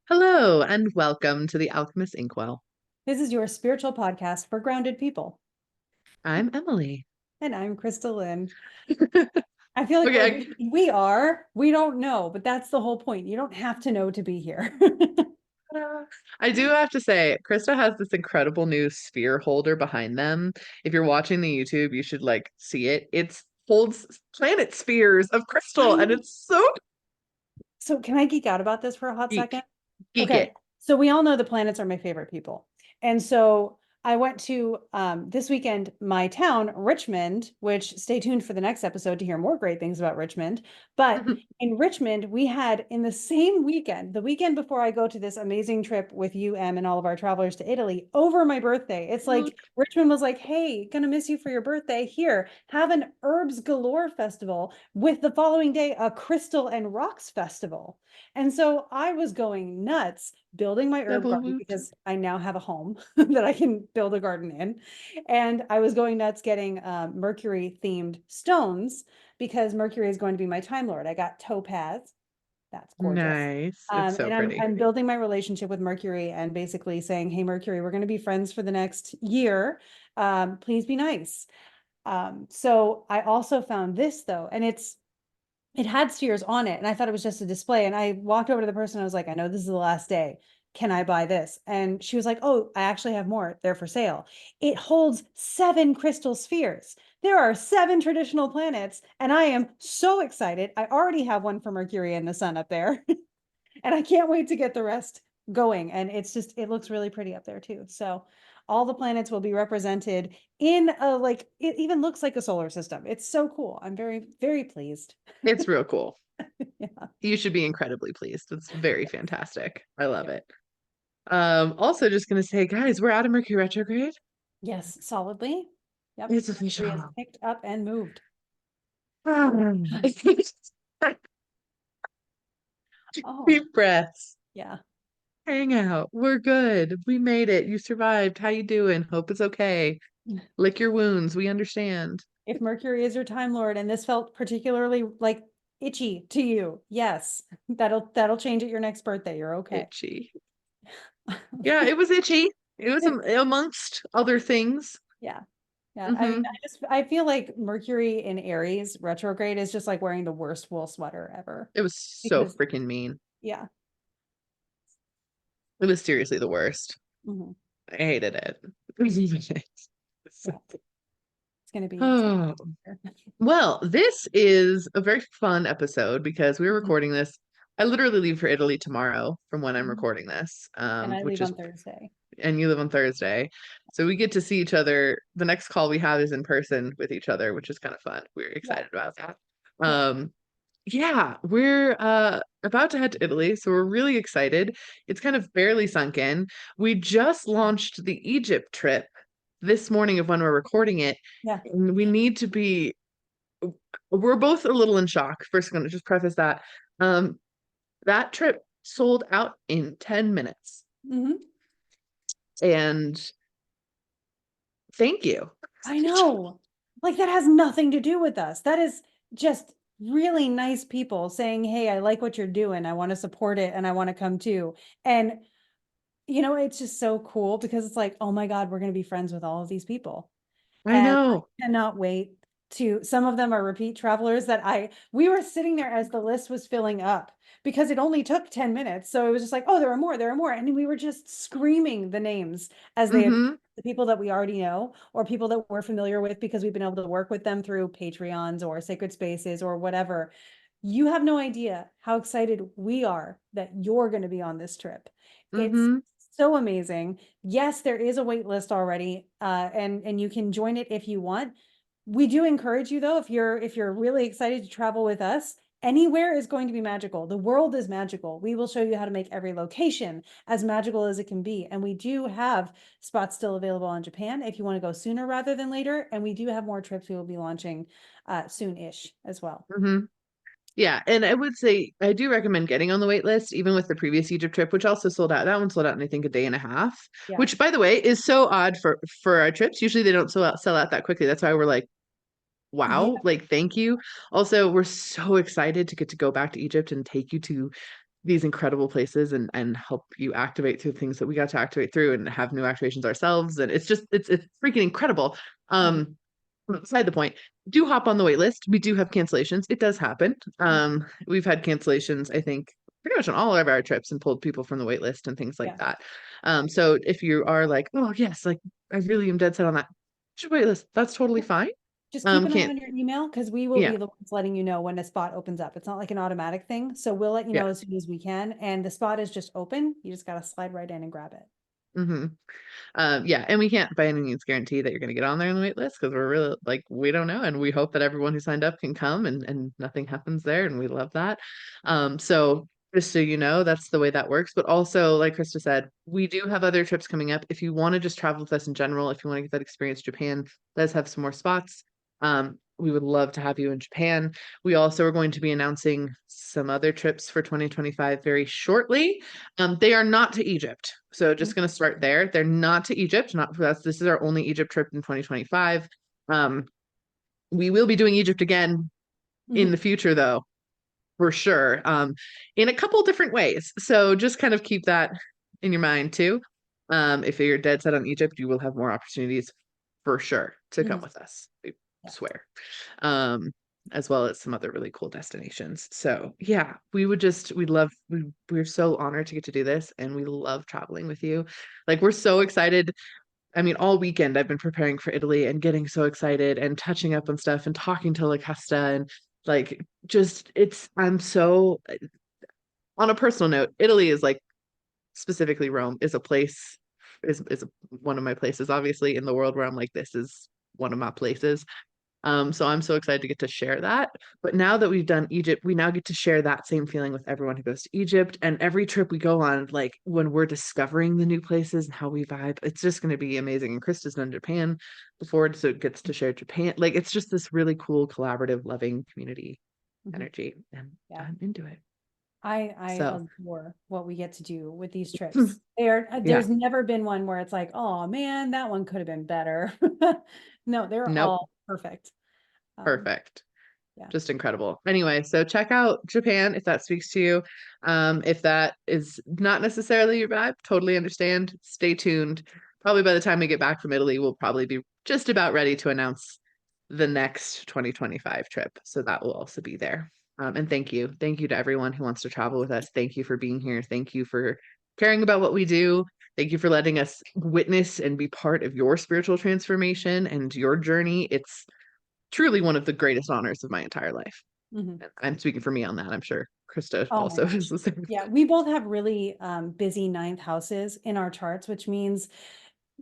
Hello and welcome to the Alchemist Inkwell. This is your spiritual podcast for grounded people. I'm Emily. And I'm KristaLyn. Okay, I feel like I, we don't know, but that's the whole point. You don't have to know to be here. I do have to say, Krista has this incredible new sphere holder behind them. If you're watching the YouTube, you should like see it. It holds planet spheres of crystal, and I it's so So can I geek out about this for a hot geek. second? Geek Okay. it. So we all know the planets are my favorite people. And so I went to this weekend, my town, Richmond, which stay tuned for the next episode to hear more great things about Richmond. But in Richmond, we had in the same weekend, the weekend before I go to this amazing trip with you, Em, and all of our travelers to Italy over my birthday. It's like Richmond was like, hey, gonna miss you for your birthday. Here, have an Herbs Galore festival with the following day, a Crystal and Rocks festival. And so I was going nuts building my herb Double garden woot. because I now have a home that I can build a garden in. And I was going nuts getting Mercury themed stones because Mercury is going to be my Time Lord. I got topaz. That's gorgeous. Nice. It's so And I'm pretty. I'm building my relationship with Mercury and basically saying, hey, Mercury, we're going to be friends for the next year. Please be nice. So I also found this though, and it had spheres on it, and I thought it was just a display. And I walked over to the person. I was like, I know this is the last day. Can I buy this? And she was like, oh, I actually have more. They're for sale. It holds 7 crystal spheres. There are 7 traditional planets, and I am so excited. I already have one for Mercury and the sun up there, and I can't wait to get the rest going. And it looks really pretty up there too. So all the planets will be represented in a, like, it even looks like a solar system. It's so cool. I'm very, very pleased. It's real cool. Yeah. You should be incredibly pleased. It's very fantastic. I love Yep. it. Also just gonna say, guys, we're out of Mercury retrograde. Yes, solidly. Yep. It's Mercury has official. picked up and moved. Oh, Deep breaths. yeah. Hang out. We're good. We made it. You survived. How you doing? Hope it's okay. Lick your wounds. We understand. If Mercury is your Time Lord and this felt particularly like itchy to you, yes, that'll change at your next birthday. You're okay. Itchy. Yeah, it was itchy. It was amongst other things. Yeah. Yeah. I mean, Hmm. I feel like Mercury in Aries retrograde is just like wearing the worst wool sweater ever. It was so Because freaking mean. yeah. It was seriously the worst. Mhm. I hated it. Yeah. It's gonna Oh, be well, this is a very fun episode because we're Mhm. recording this. I literally leave for Italy tomorrow from when I'm Mhm. recording this, And I which leave is, on Thursday. and you live on Thursday. So we get to see each other. The next call we have is in person with each other, which is kind of fun. We're Yeah. excited about that. Yeah. Um, yeah, we're about to head to Italy, so we're really excited. It's kind of barely sunk in. We just launched the Egypt trip this morning of when we're recording it, Yeah. and we need to be we're both a little in shock. First, I'm gonna just preface that. Um, that trip sold out in 10 minutes. Mhm. And thank you. I know. Like that has nothing to do with us. That is just really nice people saying, "Hey, I like what you're doing. I want to support it and I want to come too." And it's just so cool because it's like, "Oh my God, we're going to be friends with all of these people." I And I know. cannot wait to some of them are repeat travelers that we were sitting there as the list was filling up because it only took 10 minutes. So it was just like, oh, there are more, there are more. And we were just screaming the names as they appeared, Hmm. the people that we already know or people that we're familiar with because we've been able to work with them through Patreons or Sacred Spaces or whatever. You have no idea how excited we are that you're going to be on this trip. It's Hmm. so amazing. Yes, there is a wait list already, and you can join it if you want. We do encourage you though, if you're really excited to travel with us, anywhere is going to be magical. The world is magical. We will show you how to make every location as magical as it can be. And we do have spots still available in Japan if you want to go sooner rather than later. And we do have more trips we will be launching soon-ish as well. Hmm. Yeah, and I would say I do recommend getting on the wait list, even with the previous Egypt trip, which also sold out. That one sold out in I think a day and a half, Yeah. which by the way is so odd for our trips. Usually they don't sell out that quickly. That's why we're like, Yeah. wow, like thank you. Also, we're so excited to get to go back to Egypt and take you to these incredible places and help you activate through things that we got to activate through and have new activations ourselves. And it's freaking incredible. Mhm. Beside the point, do hop on the wait list. We do have cancellations. It does happen. Yeah. We've had cancellations, I think, pretty much on all of our trips and pulled people from the wait list and things like Yeah. that. So if you are like, oh yes, like I really am dead set on that, just wait list. That's totally fine. Just keep an eye Can't, on your email because we will yeah, be the ones letting you know when a spot opens up. It's not like an automatic thing. So we'll let you yeah. know as soon as we can. And the spot is just open. You just got to slide right in and grab it. hmm Yeah, and we can't by any means guarantee that you're going to get on there on the wait list because we're really like we don't know, and we hope that everyone who signed up can come and nothing happens there, and we love that. So just so you know, that's the way that works. But also, like Krista said, we do have other trips coming up. If you want to just travel with us in general, if you want to get that experience, Japan does have some more spots. We would love to have you in Japan. We also are going to be announcing some other trips for 2025 very shortly. They are not to Egypt. So just going to start there. They're not to Egypt. Not for us. This is our only Egypt trip in 2025. Um, we will be doing Egypt again in the Mhm. future, though, for sure, in a couple different ways. So just kind of keep that in your mind too. If you're dead set on Egypt, you will have more opportunities for sure to come Mhm. with us. I Yeah. swear. Um, as well as some other really cool destinations. So yeah, we're so honored to get to do this and we love traveling with you. Like we're so excited. I mean, all weekend I've been preparing for Italy and getting so excited and touching up on stuff and talking to La Costa and like just I'm so on a personal note, Italy is like specifically Rome is a place is one of my places obviously in the world where I'm like this is one of my places. So I'm so excited to get to share that. But now that we've done Egypt, we now get to share that same feeling with everyone who goes to Egypt. And every trip we go on, like when we're discovering the new places and how we vibe, it's just going to be amazing. And Krista's done Japan before, so it gets to share Japan. Like it's just this really cool, collaborative, loving community Mhm. energy. And Yeah. I'm into it. I So, adore what we get to do with these trips. yeah, There's never been one where it's like, oh man, that one could have been better. No, they're nope, all perfect. Um, perfect. yeah. Just incredible. Anyway, so check out Japan if that speaks to you. If that is not necessarily your vibe, totally understand. Stay tuned. Probably by the time we get back from Italy, we'll probably be just about ready to announce the next 2025 trip. So that will also be there. And thank you. Thank you to everyone who wants to travel with us. Thank you for being here. Thank you for caring about what we do. Thank you for letting us witness and be part of your spiritual transformation and your journey. It's truly one of the greatest honors of my entire life. Mhm. I'm speaking for me on that. I'm sure Krista Oh my also is gosh. the same. Yeah, we both have really busy ninth houses in our charts, which means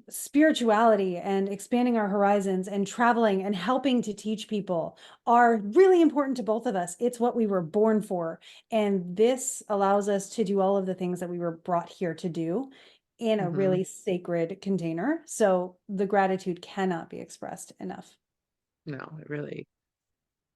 spirituality and expanding our horizons and traveling and helping to teach people are really important to both of us. It's what we were born for. And this allows us to do all of the things that we were brought here to do in a Mm-hmm. really sacred container. So the gratitude cannot be expressed enough. No, it really,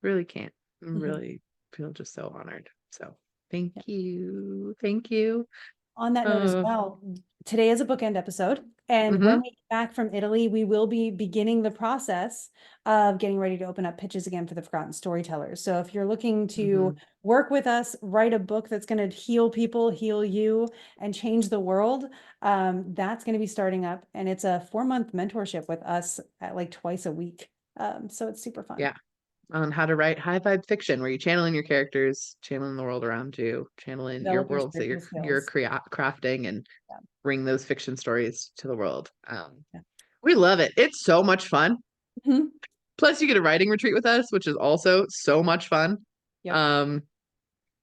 really can't. I Mhm. really feel just so honored. So thank Yeah. you. Thank you. On that note as Uh, well, today is a bookend episode. And when mm-hmm, we get back from Italy, we will be beginning the process of getting ready to open up pitches again for the Forgotten Storytellers. So if you're looking mm-hmm. to work with us, write a book that's going to heal people, heal you, and change the world, that's going to be starting up. And it's a 4-month mentorship with us at like twice a week. So it's super fun. Yeah. On how to write high vibe fiction where you channeling your characters, channeling the world around you, channeling your Develop your worlds that spiritual you're skills. crafting and Yeah. bring those fiction stories to the world. Yeah. We love it. It's so much fun. Mhm. Plus, you get a writing retreat with us, which is also so much fun. Yep. Um,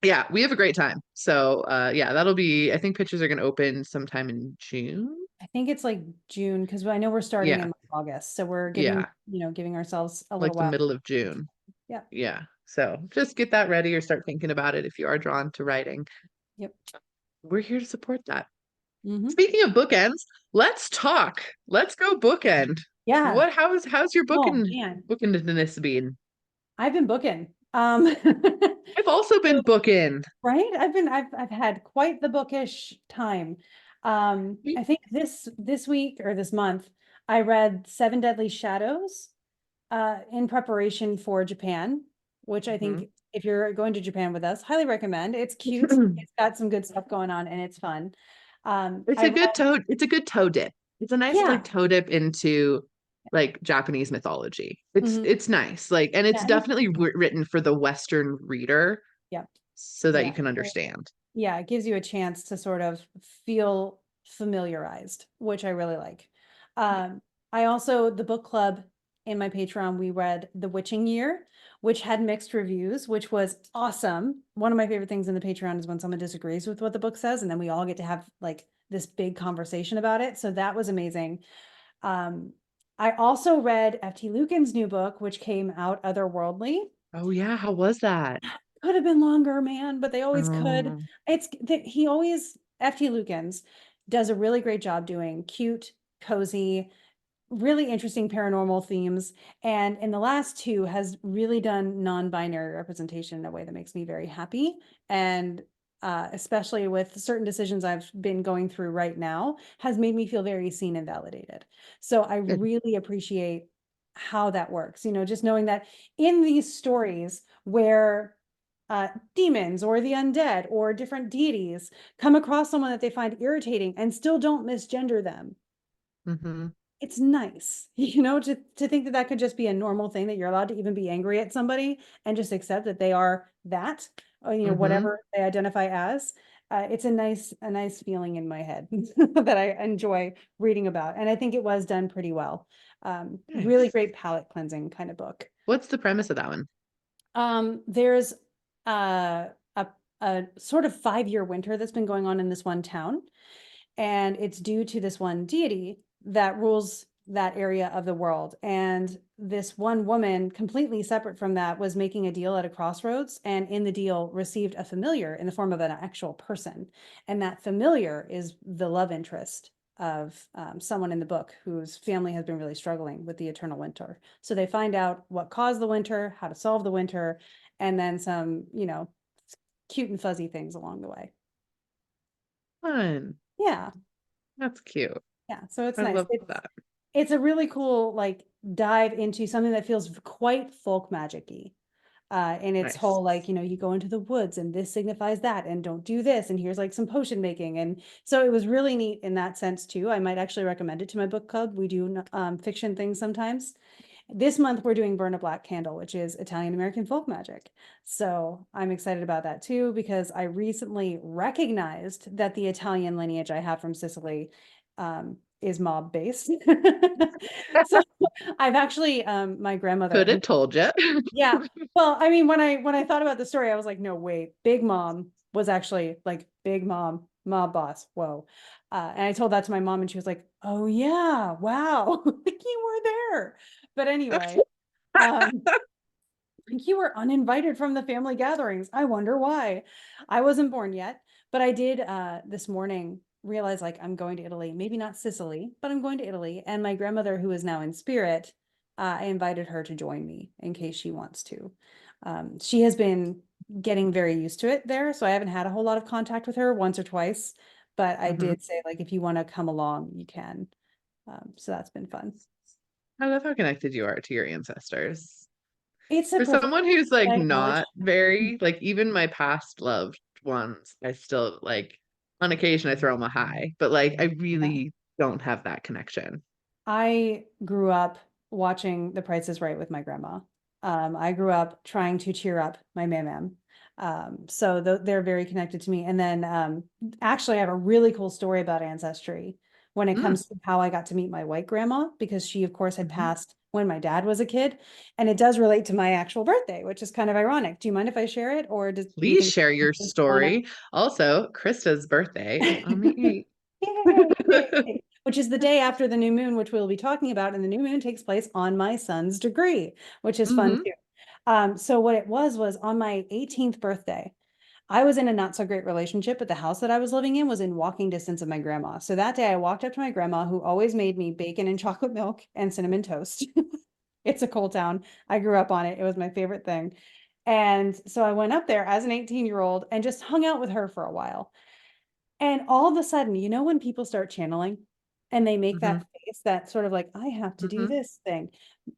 yeah, we have a great time. So, yeah, that'll be, I think pitches are going to open sometime in June. I think it's like June because I know we're starting Yeah, in like August. So we're yeah, giving ourselves a little like the while. middle of June. Yeah. Yeah. So just get that ready or start thinking about it if you are drawn to writing. Yep. We're here to support that. Hmm. Speaking of bookends, let's talk. Let's go bookend. Yeah. How's your Oh man, bookendness been? I've been booking. I've also been So, bookend. right? I've had quite the bookish time. I think this week or this month, I read Seven Deadly Shadows in preparation for Japan, which I Mhm. think if you're going to Japan with us, highly recommend. It's cute. It's got some good stuff going on and it's fun. It's I a read, good toe. It's a good toe dip. It's a nice like yeah. toe dip into like Japanese mythology. It's Mhm. it's nice. Like, and it's Yeah, and it's definitely written for the Western reader yeah. so that you Yeah. can understand. Yeah, it gives you a chance to sort of feel familiarized, which I really like. Um, I also, the book club in my Patreon, we read The Witching Year, which had mixed reviews, which was awesome. One of my favorite things in the Patreon is when someone disagrees with what the book says, and then we all get to have like this big conversation about it. So that was amazing. Um, I also read FT Lucan's new book, which came out, Otherworldly. Oh yeah, how was that? Could have been longer, man, but they always could. Oh. It's that he always, FT Lukens does a really great job doing cute, cozy, really interesting paranormal themes. And in the last two has really done non-binary representation in a way that makes me very happy. And especially with certain decisions I've been going through right now, has made me feel very seen and validated. So I Good. really appreciate how that works, just knowing that in these stories where demons or the undead or different deities come across someone that they find irritating and still don't misgender them, Mm-hmm. it's nice, to think that that could just be a normal thing, that you're allowed to even be angry at somebody and just accept that they are that, or, Mm-hmm. whatever they identify as. It's a nice feeling in my head that I enjoy reading about. And I think it was done pretty well. Really Nice. great palate cleansing kind of book. What's the premise of that one? There's uh, a, a sort of 5-year winter that's been going on in this one town, and it's due to this one deity that rules that area of the world. And this one woman, completely separate from that, was making a deal at a crossroads, and in the deal received a familiar in the form of an actual person. And that familiar is the love interest of someone in the book whose family has been really struggling with the eternal winter. So they find out what caused the winter, how to solve the winter, and then some, cute and fuzzy things along the way. Fun. Yeah. That's cute. Yeah, so it's I nice. love that. It's a really cool like dive into something that feels quite folk magic-y. In its Nice. whole like, you go into the woods and this signifies that and don't do this and here's like some potion making. And so it was really neat in that sense too. I might actually recommend it to my book club. We do fiction things sometimes. This month we're doing Burn a Black Candle, which is Italian American folk magic. So I'm excited about that too, because I recently recognized that the Italian lineage I have from Sicily is mob based. So I've actually, my grandmother Could who, have told you. yeah, well, I mean, when I thought about the story, I was like, no, wait, Big Mom was actually like Big Mom, mob boss. Whoa. And I told that to my mom and she was like, oh yeah, wow, like you were there. But anyway, um, like you were uninvited from the family gatherings. I wonder why. I wasn't born yet, but I did this morning realize like I'm going to Italy, maybe not Sicily, but I'm going to Italy. And my grandmother, who is now in spirit, I invited her to join me in case she wants to. She has been getting very used to it there, so I haven't had a whole lot of contact with her, once or twice, but I Hmm. did say like if you want to come along, you can. So that's been fun. I love how connected you are to your ancestors. It's a For profound someone who's like knowledge. not very, like even my past loved ones, I still like on occasion I throw them a high, but like I really don't have that connection. I grew up watching The Price is Right with my grandma. I grew up trying to cheer up my mam. So they're very connected to me. And then actually, I have a really cool story about ancestry when it Mm. comes to how I got to meet my white grandma, because she, of course, had Mhm. passed when my dad was a kid. And it does relate to my actual birthday, which is kind of ironic. Do you mind if I share it? Or do you Please think share your you want to? story. Also, Krista's birthday is on the 8th. Yay, yay, yay. Which is the day after the new moon, which we'll be talking about. And the new moon takes place on my son's degree, which is fun Hmm. too. So what it was on my 18th birthday, I was in a not so great relationship, but the house that I was living in was in walking distance of my grandma. So that day I walked up to my grandma, who always made me bacon and chocolate milk and cinnamon toast. It's a coal town. I grew up on it. It was my favorite thing. And so I went up there as an 18-year-old and just hung out with her for a while. And all of a sudden, when people start channeling and they make Hmm. that face, that sort of like, I have to do Hmm. this thing.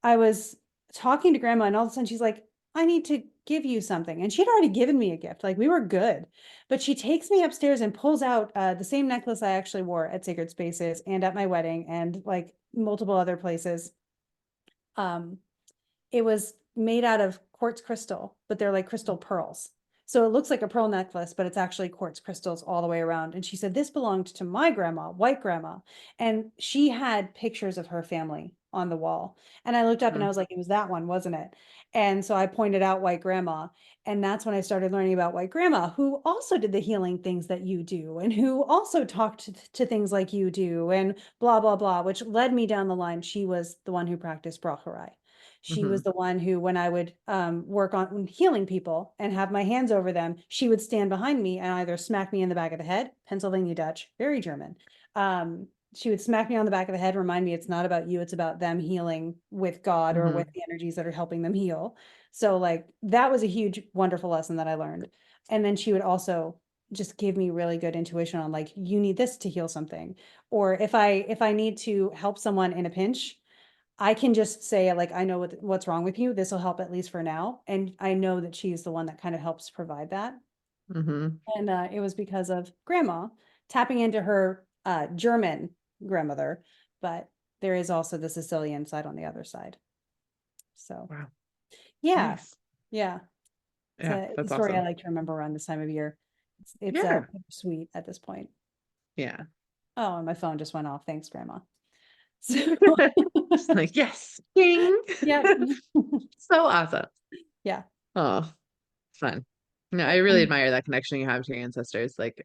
I was talking to grandma and all of a sudden she's like, I need to give you something. And she'd already given me a gift. Like we were good. But she takes me upstairs and pulls out the same necklace I actually wore at Sacred Spaces and at my wedding and like multiple other places. Um, it was made out of quartz crystal, but they're like crystal pearls. So it looks like a pearl necklace, but it's actually quartz crystals all the way around. And she said, this belonged to my grandma, white grandma. And she had pictures of her family on the wall. And I looked up and I Mhm. was like, it was that one, wasn't it? And so I pointed out white grandma. And that's when I started learning about white grandma, who also did the healing things that you do and who also talked to things like you do and blah, blah, blah, which led me down the line. She was the one who practiced Braharai. She was Mhm. the one who, when I would work on healing people and have my hands over them, she would stand behind me and either smack me in the back of the head, Pennsylvania Dutch, very German. She would smack me on the back of the head, remind me it's not about you, it's about them healing with God or with Mhm. the energies that are helping them heal. So, like, that was a huge, wonderful lesson that I learned. And then she would also just give me really good intuition on like, you need this to heal something. Or if I need to help someone in a pinch, I can just say like, I know what's wrong with you. This will help at least for now. And I know that she's the one that kind of helps provide that. Mhm. And it was because of grandma tapping into her German grandmother, but there is also the Sicilian side on the other side. So Wow. yeah, Nice. yeah, Yeah, it's a that's story I awesome. like to remember around this time of year. It's Yeah. sweet at this point. Yeah. Oh, and my phone just went off. Thanks, grandma. So Just like, yes. Ding. yeah, So awesome. yeah. Oh, fun. No, I really admire that connection you have to your ancestors. Like,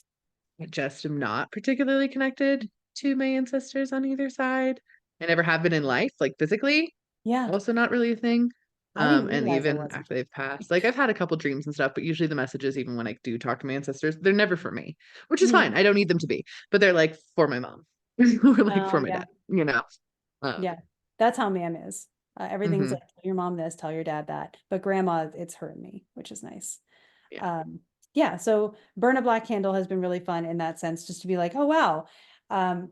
I just am not particularly connected to my ancestors on either side. I never have been in life, like physically, Yeah, also not really a thing. I didn't And realize I even wasn't. after they've passed, like I've had a couple dreams and stuff, but usually the messages, even when I do talk to my ancestors, they're never for me, which is Mhm. fine. I don't need them to be, but they're like for my mom or like Oh for my yeah. dad, you know? Um, Yeah, that's how Mam is. Everything's mhm, like, tell your mom this, tell your dad that. But grandma, it's her and me, which is nice. yeah, Um, yeah, so Burn a Black Candle has been really fun in that sense, just to be like, oh wow,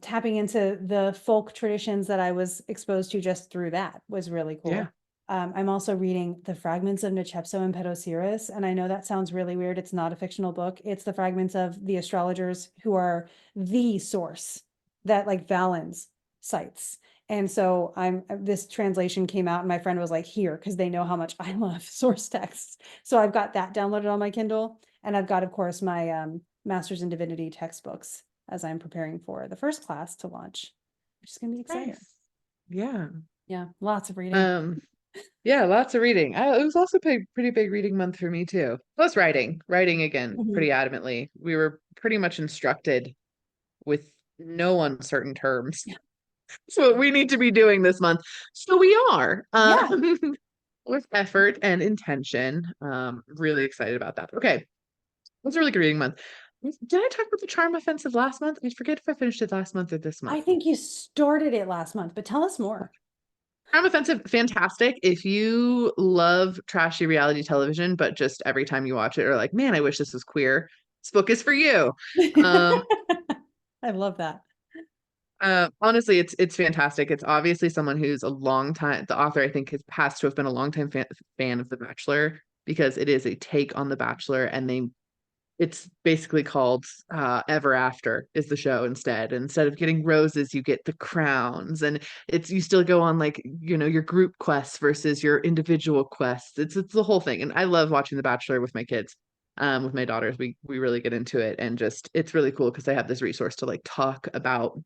tapping into the folk traditions that I was exposed to just through that was really yeah, cool. I'm also reading the fragments of Nechepso and Pedosiris, and I know that sounds really weird. It's not a fictional book. It's the fragments of the astrologers who are the source that like Valens cites. And so this translation came out and my friend was like, here, because they know how much I love source texts. So I've got that downloaded on my Kindle. And I've got, of course, my Master's in Divinity textbooks as I'm preparing for the first class to launch, which is going to be exciting. nice. Yeah. Yeah, lots of reading. Um, yeah, lots of reading. It was also a pretty big reading month for me too. Plus writing again Mhm. pretty adamantly. We were pretty much instructed with no uncertain terms. That's what we need to be doing this month. So we are, Yeah, with effort and intention. Really excited about that. Okay, it was a really good reading month. Did I talk about the charm offensive last month? I forget if I finished it last month or this month. I think you started it last month, but tell us more. Charm offensive, fantastic. If you love trashy reality television, but just every time you watch it, are like, man, I wish this was queer. This book is for you. Um, I love that. Honestly, it's fantastic. It's obviously someone who's a long time, the author, I think, has to have been a long time fan of The Bachelor because it is a take on The Bachelor, and it's basically called Ever After is the show instead. Instead of getting roses, you get the crowns, and it's you still go on like your group quests versus your individual quests. It's the whole thing, and I love watching The Bachelor with my kids. With my daughters, we really get into it, and just it's really cool because they have this resource to like talk about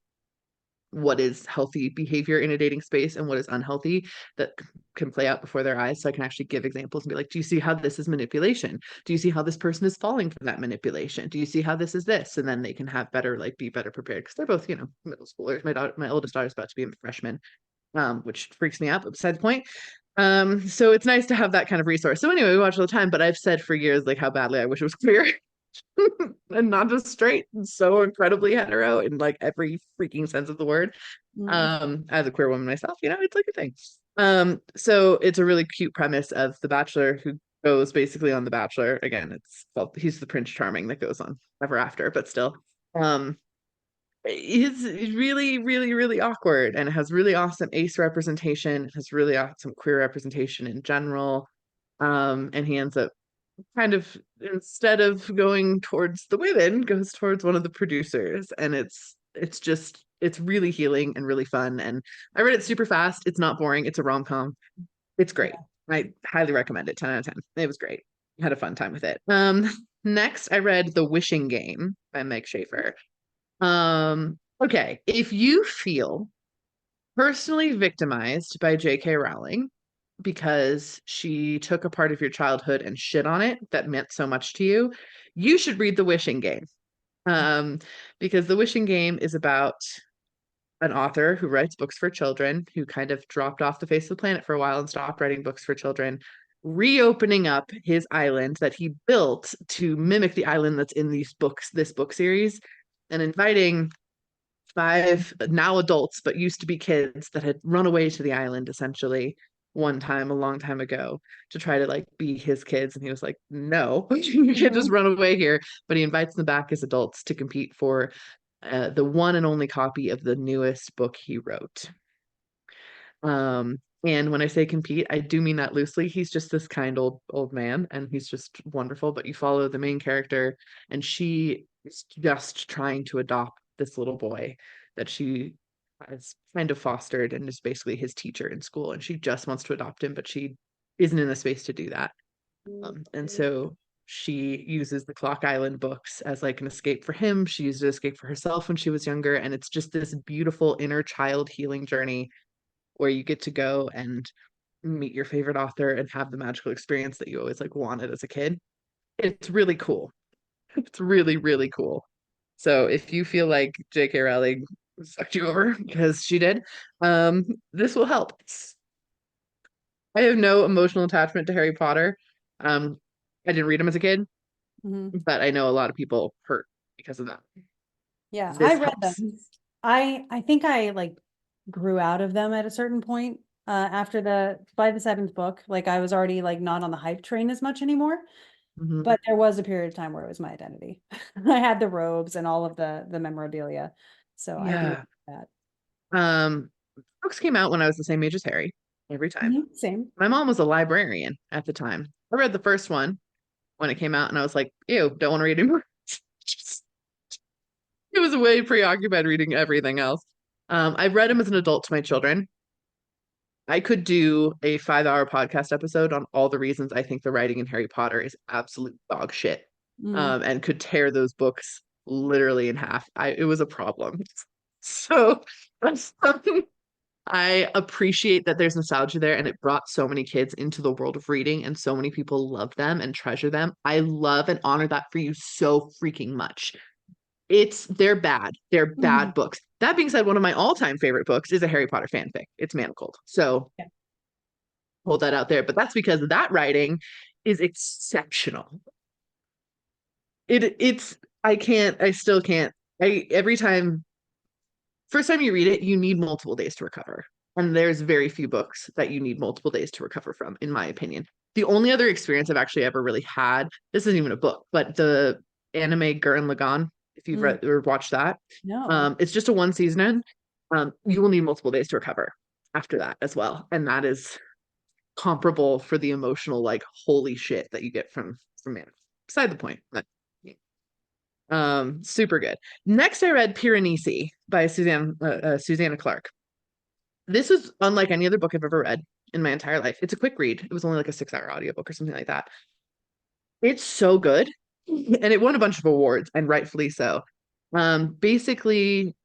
what is healthy behavior in a dating space and what is unhealthy that can play out before their eyes. So I can actually give examples and be like, do you see how this is manipulation? Do you see how this person is falling for that manipulation? Do you see how this is this? And then they can have better, like be better prepared because they're both, middle schoolers. My oldest daughter's about to be a freshman, which freaks me out, but beside the point. So it's nice to have that kind of resource. So anyway, we watch all the time, but I've said for years like how badly I wish it was clear. And not just straight, so incredibly hetero in like every freaking sense of the word. Mm. As a queer woman myself, it's like a thing. So it's a really cute premise of The Bachelor who goes basically on The Bachelor. Again, he's the Prince Charming that goes on Ever After, but still. Um, it's really, really, really awkward and it has really awesome ace representation, it has really awesome queer representation in general. And he ends up kind of, instead of going towards the women, goes towards one of the producers, and it's just it's really healing and really fun. And I read it super fast. It's not boring. It's a rom-com. It's great. I highly recommend it. 10 out of 10. It was great. I had a fun time with it. Next I read The Wishing Game by Meg Schaefer. Okay, if you feel personally victimized by J.K. Rowling because she took a part of your childhood and shit on it that meant so much to you, you should read The Wishing Game. Um, because The Wishing Game is about an author who writes books for children who kind of dropped off the face of the planet for a while and stopped writing books for children, reopening up his island that he built to mimic the island that's in this book series, and inviting five now adults but used to be kids that had run away to the island essentially one time a long time ago to try to like be his kids, and he was like, no, you can't just Mhm. run away here. But he invites them back as adults to compete for the one and only copy of the newest book he wrote. And when I say compete, I do mean that loosely. He's just this kind old man, and he's just wonderful. But you follow the main character, and she is just trying to adopt this little boy that she has kind of fostered and is basically his teacher in school. And she just wants to adopt him, but she isn't in the space to do that. And so she uses the Clock Island books as like an escape for him. She used to escape for herself when she was younger. And it's just this beautiful inner child healing journey where you get to go and meet your favorite author and have the magical experience that you always like wanted as a kid. It's really cool. It's really, really cool. So if you feel like J.K. Rowling sucked you over because she did, this will help. I have no emotional attachment to Harry Potter. I didn't read them as a kid, Mhm. but I know a lot of people hurt because of that. Yeah, I This read helps. them. I think I like grew out of them at a certain point after the by the seventh book. Like I was already like not on the hype train as much anymore. Mhm. But there was a period of time where it was my identity. I had the robes and all of the memorabilia. So I do Yeah. that. Um, Books came out when I was the same age as Harry, every time. Mhm, same. My mom was a librarian at the time. I read the first one when it came out, and I was like, ew, don't want to read anymore. It was way preoccupied reading everything else. I read them as an adult to my children. I could do a 5 hour podcast episode on all the reasons I think the writing in Harry Potter is absolute dog shit, Mm. and could tear those books literally in half. It was a problem. So that's something I appreciate that there's nostalgia there, and it brought so many kids into the world of reading, and so many people love them and treasure them. I love and honor that for you so freaking much. They're bad. They're Mhm. bad books. That being said, one of my all-time favorite books is a Harry Potter fanfic. It's Manacled. So Yeah. hold that out there. But that's because that writing is exceptional. It's I still can't. I every time First time you read it, you need multiple days to recover. And there's very few books that you need multiple days to recover from, in my opinion. The only other experience I've actually ever really had, this isn't even a book, but the anime Gurren Lagann, if you've Mm. read or watched that, No. it's just a one season. You will need multiple days to recover after that as well. And that is comparable for the emotional, like, holy shit that you get from anime. Beside the point. But, super good. Next, I read Piranesi by Susanna Clark. This is unlike any other book I've ever read in my entire life. It's a quick read. It was only like a 6 hour audiobook or something like that. It's so good. And it won a bunch of awards, and rightfully so. Basically,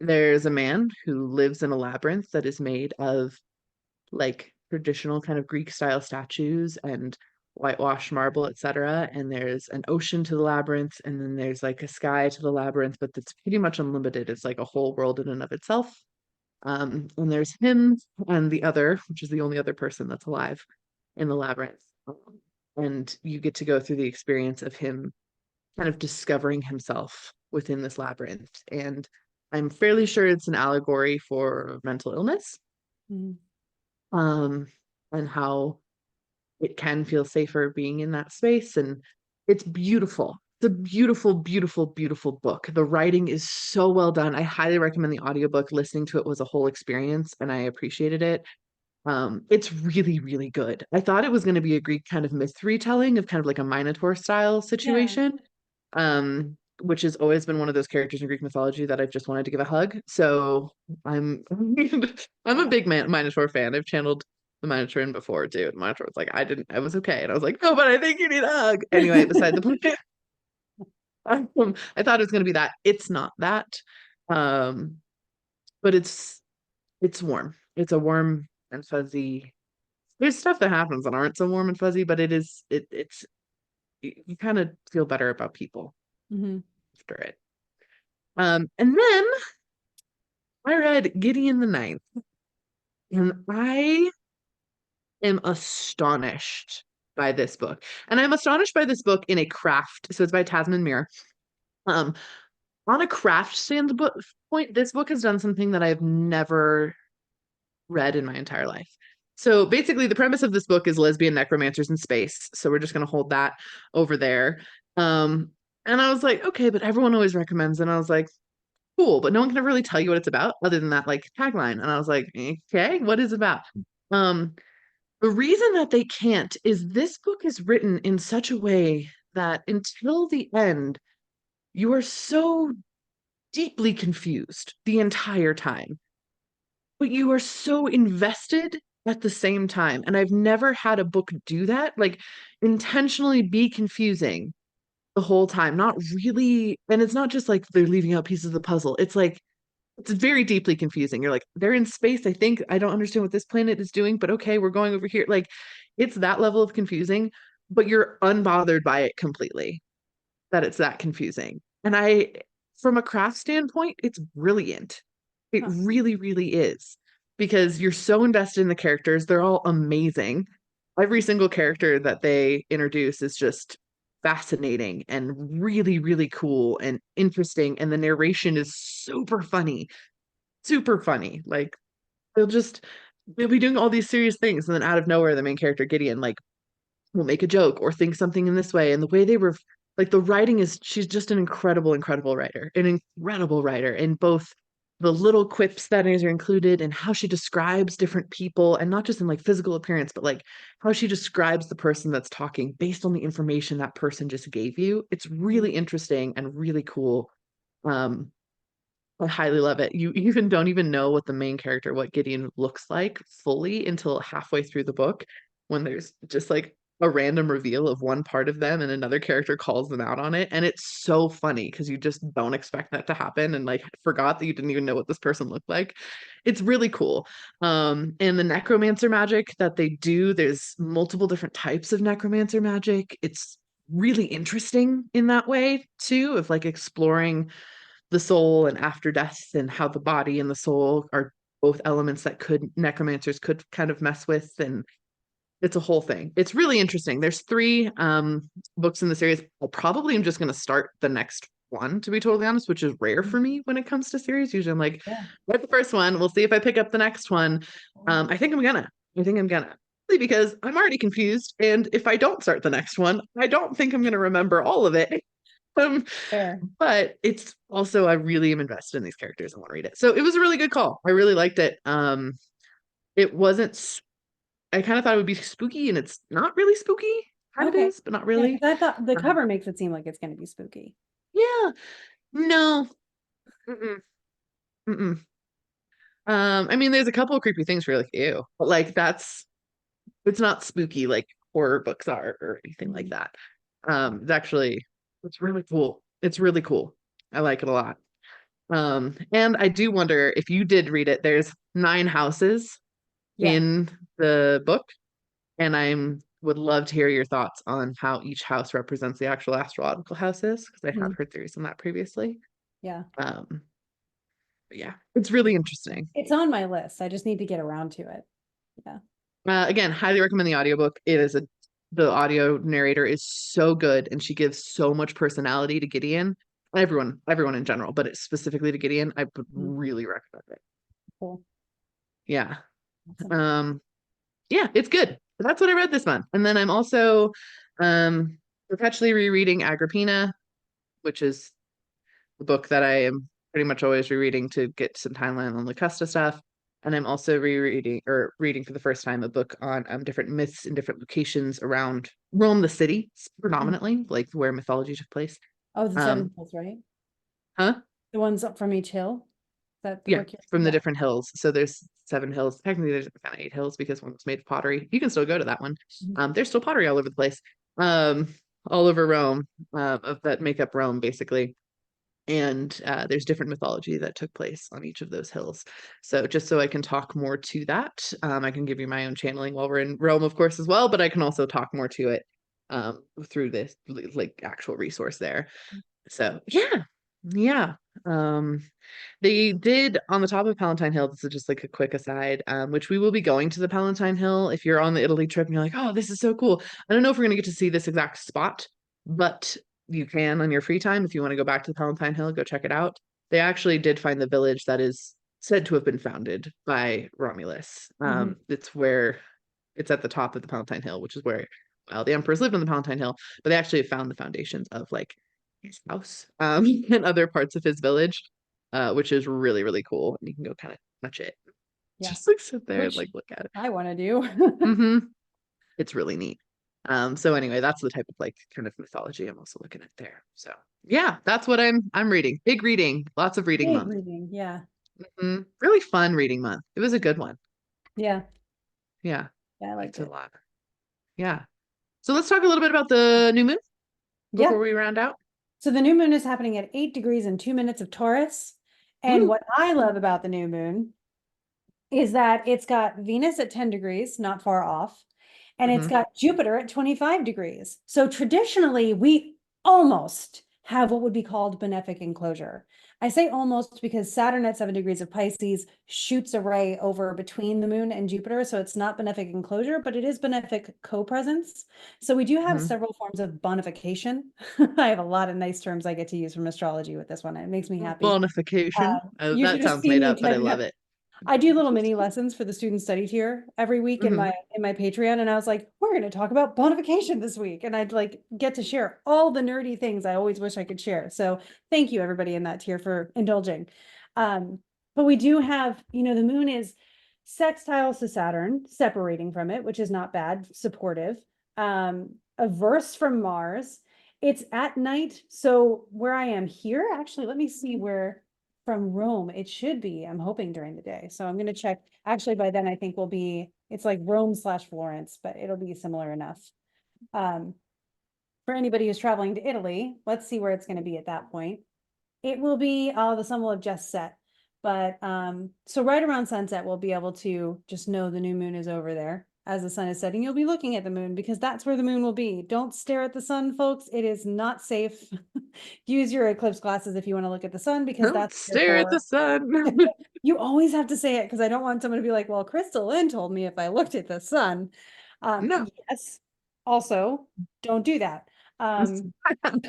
there's a man who lives in a labyrinth that is made of like traditional kind of Greek style statues and whitewashed marble, etc. And there's an ocean to the labyrinth, and then there's like a sky to the labyrinth, but that's pretty much unlimited. It's like a whole world in and of itself. And there's him and the other, which is the only other person that's alive in the labyrinth. And you get to go through the experience of him kind of discovering himself within this labyrinth. And I'm fairly sure it's an allegory for mental illness, Mm. um, and how it can feel safer being in that space. And it's beautiful. It's a beautiful, beautiful, beautiful book. The writing is so well done. I highly recommend the audiobook. Listening to it was a whole experience, and I appreciated it. It's really, really good. I thought it was going to be a Greek kind of myth retelling of kind of like a Minotaur style Yeah. situation, which has always been one of those characters in Greek mythology that I've just wanted to give a hug. So I'm I'm a Yeah. big Minotaur fan. I've channeled the Minotaur in before too. The Minotaur was like, I was okay. And I was like, no, but I think you need a hug. Anyway, beside the point, I thought it was going to be that. It's not that. Um, but it's warm. It's a warm and fuzzy. There's stuff that happens that aren't so warm and fuzzy, but it's you kind of feel better about people Hmm. after it. And then I read Gideon the Ninth, and I am astonished by this book. And I'm astonished by this book in a craft. So it's by Tasman Muir. Um, on a craft standpoint, this book has done something that I've never read in my entire life. So basically, the premise of this book is lesbian necromancers in space. So we're just going to hold that over there. Um, and I was like, okay, but everyone always recommends. And I was like, cool, but no one can ever really tell you what it's about other than that like tagline. And I was like, okay, what is it about? Um, the reason that they can't is this book is written in such a way that until the end, you are so deeply confused the entire time, but you are so invested at the same time. And I've never had a book do that, like intentionally be confusing the whole time. Not really, and it's not just like they're leaving out pieces of the puzzle. It's like it's very deeply confusing. You're like, they're in space. I think I don't understand what this planet is doing, but okay, we're going over here. Like it's that level of confusing, but you're unbothered by it completely, that it's that confusing. And from a craft standpoint, it's brilliant. It Huh. really, really is because you're so invested in the characters. They're all amazing. Every single character that they introduce is just fascinating and really, really cool and interesting. And the narration is super funny, super funny. Like they'll be doing all these serious things, and then out of nowhere, the main character Gideon like will make a joke or think something in this way. And the way they were like the writing is she's just an incredible, incredible writer, an incredible writer in both the little quips that are included and how she describes different people and not just in like physical appearance, but like how she describes the person that's talking based on the information that person just gave you. It's Mhm. really interesting and really cool. Um, I highly love it. You even don't even know what the main character, what Gideon looks like fully until halfway through the book when there's just like a random reveal of one part of them and another character calls them out on it. And it's so funny because you just don't expect that to happen and like forgot that you didn't even know what this person looked like. It's really cool. And the necromancer magic that they do, there's multiple different types of necromancer magic. It's really interesting in that way too, of like exploring the soul and after death and how the body and the soul are both elements that could necromancers could kind of mess with, and it's a whole thing. It's really interesting. There's three books in the series. I probably am just going to start the next one, to be totally honest, which is rare for me when it comes to series. Usually I'm like, Yeah. read the first one, we'll see if I pick up the next one. I think I'm gonna because I'm already confused, and if I don't start the next one, I don't think I'm gonna remember all of it. um, Fair. but it's also I really am invested in these characters. I want to read it. So it was a really good call. I really liked it. It wasn't I kind of thought it would be spooky and it's not really spooky. Kind of Okay. is, but not Yeah, really. because I thought the Um, cover makes it seem like it's going to be spooky. yeah. No. Mm-mm. Mm-mm. I mean, there's a couple of creepy things where you're like, ew, but like it's not spooky like horror books are or anything like Mhm. that. It's really cool. It's really cool. I like it a lot. And I do wonder if you did read it, there's 9 houses Yeah. in the book, and I'm would love to hear your thoughts on how each house represents the actual astrological houses, because I have Mhm. heard theories on that previously. Yeah. Um, but yeah, it's really interesting. It's on my list. I just need to get around to it. Yeah. Again, highly recommend the audiobook. The audio narrator is so good and she gives so much personality to Gideon. Everyone in general, but it's specifically to Gideon. I would Mhm. really recommend it. Cool. Yeah. Awesome. Um, yeah, it's good. That's what I read this month. And then I'm also um perpetually rereading Agrippina, which is the book that I am pretty much always rereading to get some timeline on Locusta stuff. And I'm also rereading or reading for the first time a book on different myths in different locations around Rome, the city, Mm. predominantly, like where mythology took place. Oh, the Um, seven hills, right? huh? The ones up from each hill. Is that the Yeah, book? from the Yeah. different hills. So there's 7 hills. Technically, there's kind of 8 hills because one was made of pottery. You can still go to that one. Mhm. There's still pottery all over the place, all over Rome, of that make up Rome, basically. And there's different mythology that took place on each of those hills. So just so I can talk more to that, I can give you my own channeling while we're in Rome, of course, as well. But I can also talk more to it through this like actual resource there. So yeah, yeah. Um, they did on the top of Palatine Hill. This is just like a quick aside, which we will be going to the Palatine Hill. If you're on the Italy trip and you're like, oh, this is so cool. I don't know if we're gonna get to see this exact spot, but you can on your free time if you want to go back to the Palatine Hill, go check it out. They actually did find the village that is said to have been founded by Romulus. Mhm. It's where it's at the top of the Palatine Hill, which is where well the emperors lived on the Palatine Hill, but they actually have found the foundations of like his house and other parts of his village, which is really, really cool. And you can go kind of touch it. Yeah. Just like sit there and Which like look at it. I want to do. Hmm. It's really neat. So anyway, that's the type of like kind of mythology I'm also looking at there. So yeah, that's what I'm reading. Big reading, lots of reading Big month. reading. Yeah. Really fun reading month. It was a good one. Yeah. Yeah, Yeah, I liked liked it a it. lot. Yeah. So let's talk a little bit about the new moon before Yeah. we round out. So the new moon is happening at 8 degrees and 2 minutes of Taurus. And Woo. what I love about the new moon is that it's got Venus at 10 degrees, not far off, and it's Hmm. got Jupiter at 25 degrees. So traditionally, we almost have what would be called benefic enclosure. I say almost because Saturn at 7 degrees of Pisces shoots a ray over between the moon and Jupiter. So it's not benefic enclosure, but it is benefic co-presence. So we do have Hmm. several forms of bonification. I have a lot of nice terms I get to use from astrology with this one. It makes me happy. Bonification. You should That have sounds seen made me up, but I typing love up. it. I do little mini lessons for the student study tier every week in Hmm. my Patreon, and I was like, we're going to talk about bonification this week, and I'd like get to share all the nerdy things I always wish I could share. So thank you everybody in that tier for indulging. Um, but we do have, the moon is sextile to Saturn, separating from it, which is not bad, supportive. Averse from Mars. It's at night, so where I am here, actually, let me see where from Rome. It should be, I'm hoping during the day. So I'm going to check. Actually, by then I think we'll be, it's like Rome/Florence, but it'll be similar enough. Um, for anybody who's traveling to Italy, let's see where it's going to be at that point. It will be, the sun will have just set. But so right around sunset, we'll be able to just know the new moon is over there. As the sun is setting, you'll be looking at the moon because that's where the moon will be. Don't stare at the sun, folks. It is not safe. Use your eclipse glasses if you want to look at the sun because Don't that's there stare at the for. sun. You always have to say it because I don't want someone to be like, well, KristaLyn told me if I looked at the sun. No. Yes. Also, don't do that.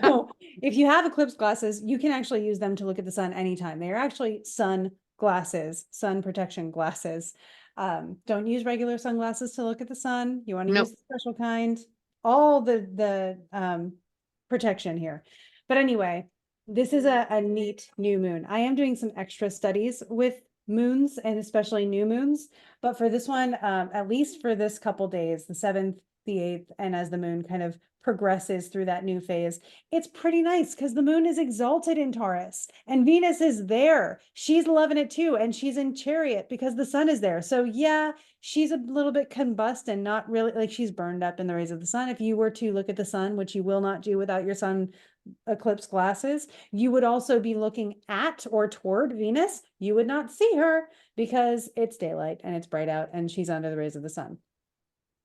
So if you have eclipse glasses, you can actually use them to look at the sun anytime. They are actually sun glasses, sun protection glasses. Don't use regular sunglasses to look at the sun. You want to use Nope. the special kind. All the protection here. But anyway, this is a neat new moon. I am doing some extra studies with moons and especially new moons. But for this one, at least for this couple days, the 7th, the 8th, and as the moon kind of progresses through that new phase, it's pretty nice because the moon is exalted in Taurus and Venus is there. She's loving it too. And she's in Chariot because the sun is there. So yeah, she's a little bit combust and not really like she's burned up in the rays of the sun. If you were to look at the sun, which you will not do without your sun eclipse glasses, you would also be looking at or toward Venus. You would not see her because it's daylight and it's bright out and she's under the rays of the sun.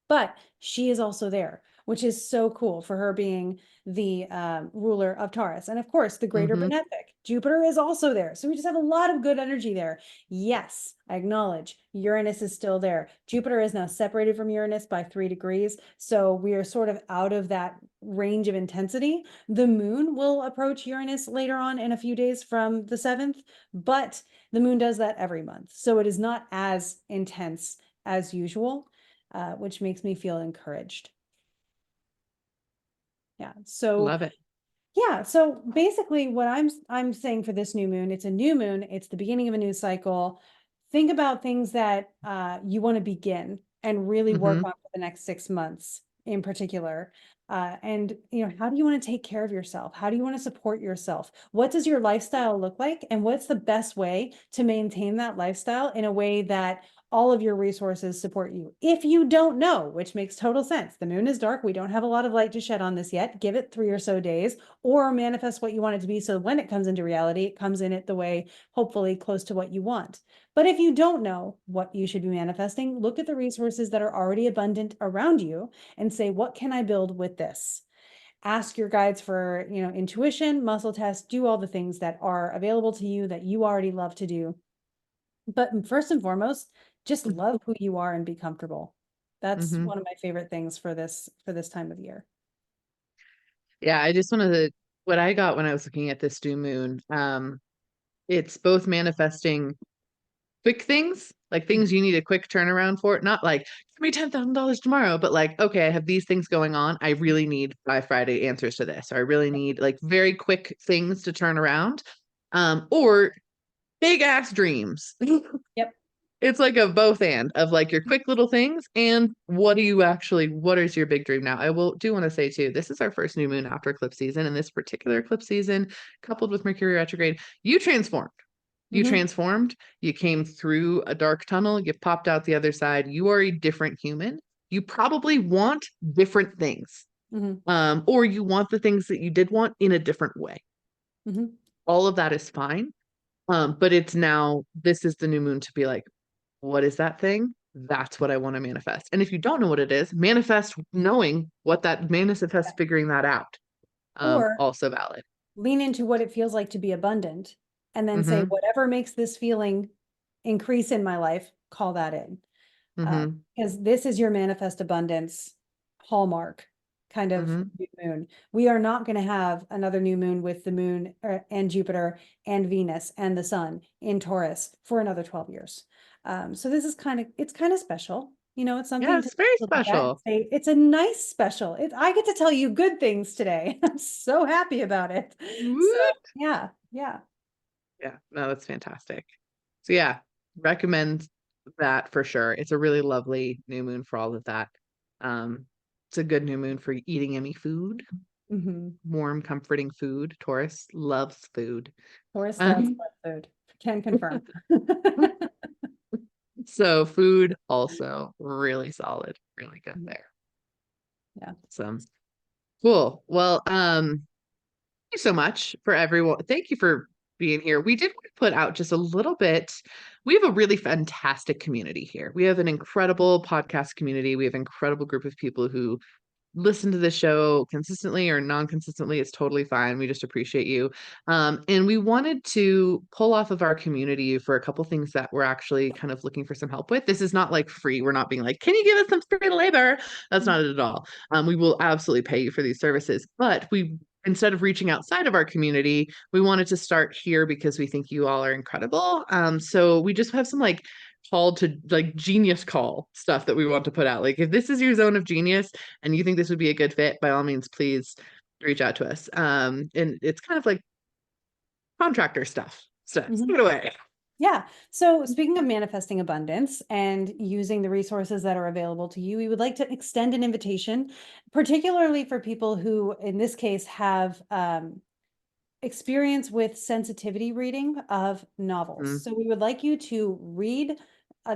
But she is also there, which is so cool for her being the ruler of Taurus. And of course, the greater Hmm. benefic. Jupiter is also there. So we just have a lot of good energy there. Yes, I acknowledge Uranus is still there. Jupiter is now separated from Uranus by 3 degrees. So we are sort of out of that range of intensity. The moon will approach Uranus later on in a few days from the 7th, but the moon does that every month. So it is not as intense as usual, which makes me feel encouraged. Yeah. So Love it. yeah. So basically, what I'm saying for this new moon, it's a new moon. It's the beginning of a new cycle. think about things that you want to begin and really work Mm-hmm. on for the next 6 months in particular. And how do you want to take care of yourself? How do you want to support yourself? What does your lifestyle look like? And what's the best way to maintain that lifestyle in a way that all of your resources support you? If you don't know, which makes total sense, the moon is dark. We don't have a lot of light to shed on this yet. Give it 3 or so days, or manifest what you want it to be. So when it comes into reality, it comes in it the way, hopefully close to what you want. But if you don't know what you should be manifesting, look at the resources that are already abundant around you and say, what can I build with this? Ask your guides for, intuition, muscle tests, do all the things that are available to you that you already love to do. But first and foremost, just love who you are and be comfortable. That's Mm-hmm. one of my favorite things for this time of year. Yeah, I just wanted to, what I got when I was looking at this new moon, it's both manifesting quick things, like things you need a quick turnaround for, not like, give me $10,000 tomorrow, but like, okay, I have these things going on. I really need by Friday answers to this, or I really need like very quick things to turn around. Or big ass dreams. Yep. It's like a both and of like your quick little things and what is your big dream now? I will do want to say too, this is our first new moon after eclipse season, and this particular eclipse season, coupled with Mercury retrograde, you transformed. You Mm-hmm. transformed, you came through a dark tunnel, you popped out the other side. You are a different human. You probably want different things. Mm-hmm. Or you want the things that you did want in a different way. Mm-hmm. All of that is fine. But it's now, this is the new moon to be like, what is that thing? That's what I want to manifest. And if you don't know what it is, manifest knowing what that manifest, figuring that out. Or Also valid. lean into what it feels like to be abundant and then say, Mm-hmm. whatever makes this feeling increase in my life, call that in. Mm-hmm. Because this is your manifest abundance hallmark kind of Mm-hmm. new moon. We are not going to have another new moon with the moon and Jupiter and Venus and the sun in Taurus for another 12 years. So this is it's kind of special. It's Yeah, something to it's very look at and special. say, it's a nice special. I get to tell you good things today. I'm so happy about it. So Woot. yeah, yeah. Yeah, no, that's fantastic. So yeah, recommend that for sure. It's a really lovely new moon for all of that. Um, it's a good new moon for eating yummy food, Hmm. warm, comforting food. Taurus loves food. Taurus does Um, love food. Can confirm. so food also really solid, really good there. Yeah. So cool. Well, thank you so much for everyone. Thank you for being here. We did put out just a little bit. We have a really fantastic community here. We have an incredible podcast community. We have an incredible group of people who listen to the show consistently or non-consistently. It's totally fine. We just appreciate you. And we wanted to pull off of our community for a couple things that we're actually kind of looking for some help with. This is not like free. We're not being like, can you give us some free labor? That's not it at all. We will absolutely pay you for these services, but we instead of reaching outside of our community, we wanted to start here because we think you all are incredible. So we just have some like call to like genius call stuff that we want to put out. Like if this is your zone of genius and you think this would be a good fit, by all means, please reach out to us. And it's kind of like contractor stuff. So take Mhm. it away. Yeah. So speaking of manifesting abundance and using the resources that are available to you, we would like to extend an invitation, particularly for people who, in this case, have experience with sensitivity reading of novels. Mm-hmm. So we would like you to read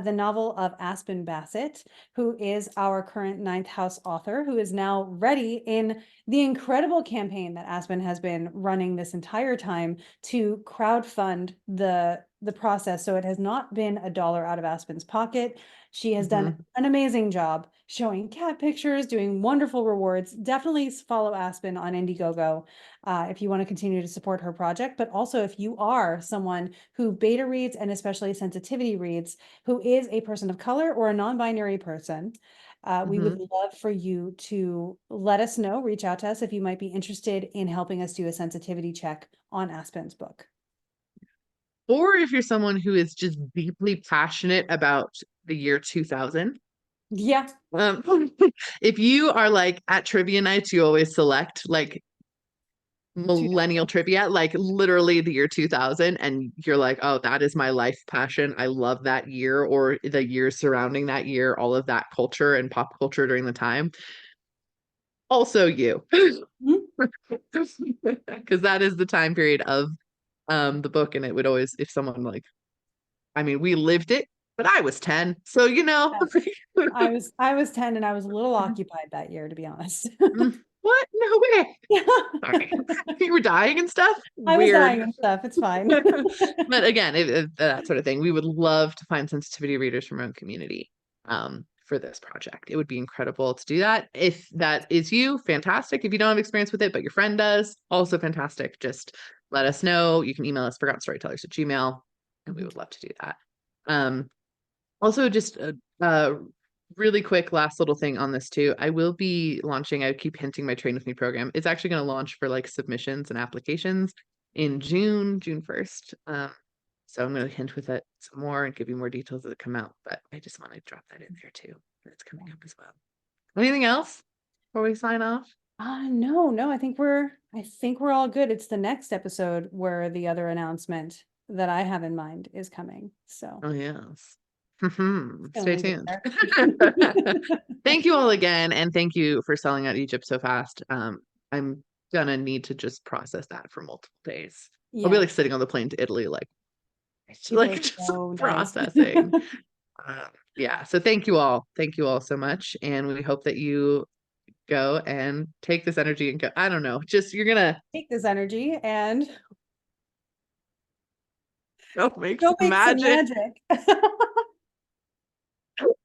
the novel of Aspen Bassett, who is our current ninth house author, who is now ready in the incredible campaign that Aspen has been running this entire time to crowdfund the process. So it has not been a dollar out of Aspen's pocket. She has done Mm-hmm. an amazing job showing cat pictures, doing wonderful rewards. Definitely follow Aspen on Indiegogo if you want to continue to support her project. But also, if you are someone who beta reads and especially sensitivity reads, who is a person of color or a non-binary person, we would Mm-hmm. love for you to let us know, reach out to us if you might be interested in helping us do a sensitivity check on Aspen's book. Or if you're someone who is just deeply passionate about the year 2000, Yeah. if you are like at trivia nights, you always select like millennial 2000. trip yet, like literally the year 2000, and you're like, oh, that is my life passion. I love that year or the years surrounding that year, all of that culture and pop culture during the time. Also you. Mhm. Because that is the time period of the book, and it would always, if someone like, I mean, we lived it, but I was 10, so you know. I was 10 and I was a little occupied that year, to be honest. What? No way. Yeah. Sorry. You were dying and stuff? I was Weird. dying and stuff. It's fine. But again, that sort of thing. We would love to find sensitivity readers from our own community for this project. It would be incredible to do that. If that is you, fantastic. If you don't have experience with it, but your friend does, also fantastic. Just let us know. You can email us forgottenstorytellers@gmail.com, and we would love to do that. Um, Also, just a really quick last little thing on this too. I will be launching, I keep hinting my Train With Me program. It's actually going to launch for like submissions and applications in June 1st. So I'm going to hint with it some more and give you more details as it come out. But I just want to drop that in there too. It's coming up as well. Anything else before we sign off? No, I think we're all good. It's the next episode where the other announcement that I have in mind is coming. So Oh, yes. it's Stay gonna get tuned. there. Thank you all again, and thank you for selling out Egypt so fast. I'm gonna need to just process that for multiple days. I'll be Yeah, like sitting on the plane to Italy, like, people are just so nice. processing. Yeah, so thank you all. Thank you all so much, and we hope that you go and take this energy and go. I don't know, just you're gonna Take this energy and go make go some make some magic. magic.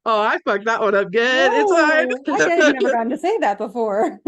Oh, I fucked that one up good. It's Oh, I can't even fine. remember gotten to say that before.